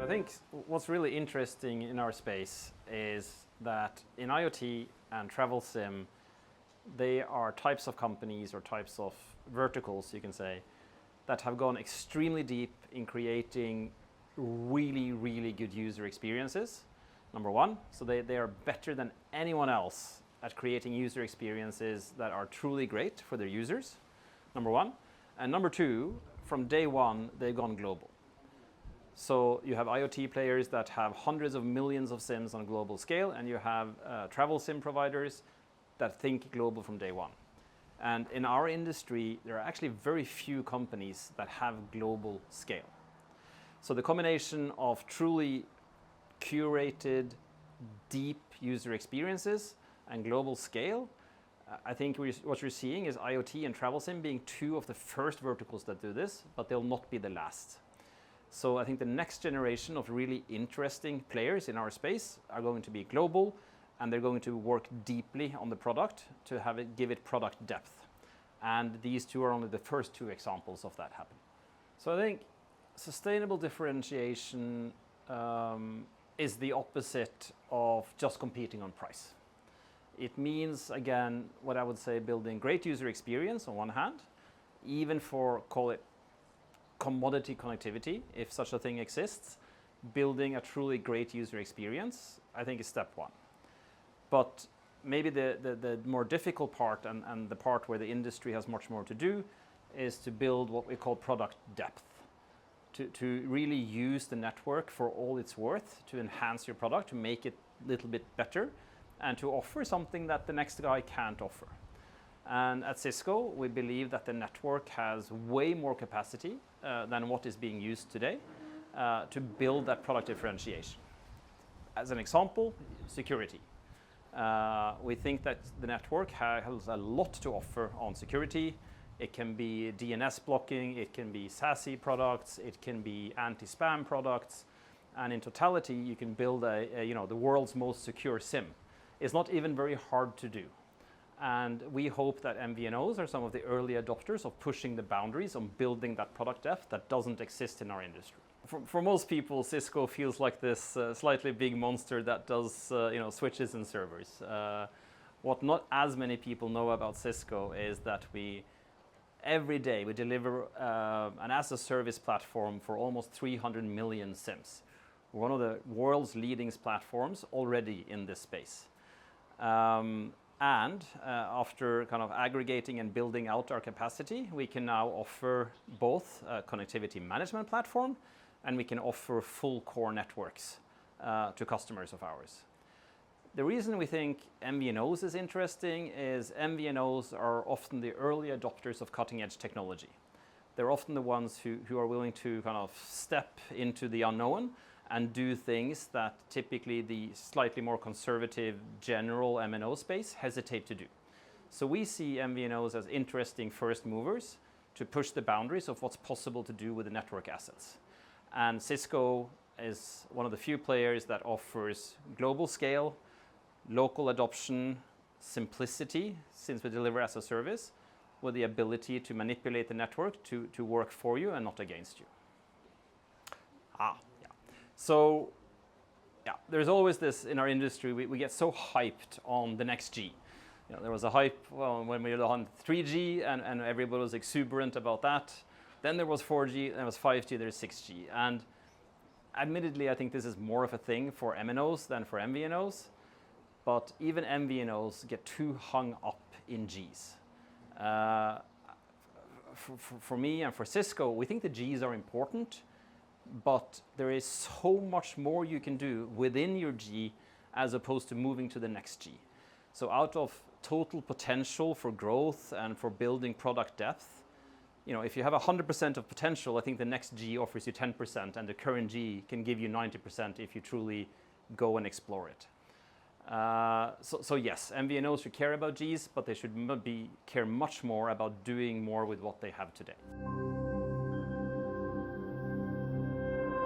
I think what's really interesting in our space is that in IoT and travel sim, they are types of companies or types of verticals, you can say, that have gone extremely deep in creating really, really good user experiences, number one. So they are better than anyone else at creating user experiences that are truly great for their users, number one. And number two, from day one, they've gone global. So you have IoT players that have hundreds of millions of SIMs on a global scale, and you have travel SIM providers that think global from day one. And in our industry, there are actually very few companies that have global scale. So the combination of truly curated, deep user experiences and global scale, I think what you're seeing is IoT and travel sim being two of the first verticals that do this, but they'll not be the last. So I think the next generation of really interesting players in our space are going to be global, and they're going to work deeply on the product to give it product depth. And these two are only the first two examples of that happening. So I think sustainable differentiation is the opposite of just competing on price. It means, again, what I would say, building great user experience on one hand, even for, call it, commodity connectivity, if such a thing exists. Building a truly great user experience, I think, is step one. But maybe the more difficult part and the part where the industry has much more to do is to build what we call product depth. To really use the network for all it's worth, to enhance your product, to make it a little bit better, and to offer something that the next guy can't offer. And at Cisco, we believe that the network has way more capacity than what is being used today to build that product differentiation. As an example, security. We think that the network has a lot to offer on security. It can be DNS blocking, it can be SASE products, it can be anti-spam products, and in totality, you can build the world's most secure SIM. It's not even very hard to do. And we hope that MVNOs are some of the early adopters of pushing the boundaries on building that product depth that doesn't exist in our industry. For most people, Cisco feels like this slightly big monster that does switches and servers. What not as many people know about Cisco is that every day we deliver an as-a-service platform for almost 300 million SIMs. We're one of the world's leading platforms already in this space. After kind of aggregating and building out our capacity, we can now offer both a connectivity management platform, and we can offer full core networks to customers of ours. The reason we think MVNOs is interesting is MVNOs are often the early adopters of cutting-edge technology. They're often the ones who are willing to kind of step into the unknown and do things that typically the slightly more conservative general MNO space hesitate to do. So we see MVNOs as interesting first movers to push the boundaries of what's possible to do with the network assets. And Cisco is one of the few players that offers global scale, local adoption, simplicity, since we deliver as a service, with the ability to manipulate the network to work for you and not against you. So, there's always this in our industry, we get so hyped on the next G. There was a hype when we were on 3G and everybody was exuberant about that. Then there was 4G, then there was 5G, there's 6G. And admittedly, I think this is more of a thing for MNOs than for MVNOs. But even MVNOs get too hung up in Gs. For me and for Cisco, we think the Gs are important, but there is so much more you can do within your G as opposed to moving to the next G. So out of total potential for growth and for building product depth, if you have 100% of potential, I think the next G offers you 10%, and the current G can give you 90% if you truly go and explore it. So yes, MVNOs should care about Gs, but they should care much more about doing more with what they have today.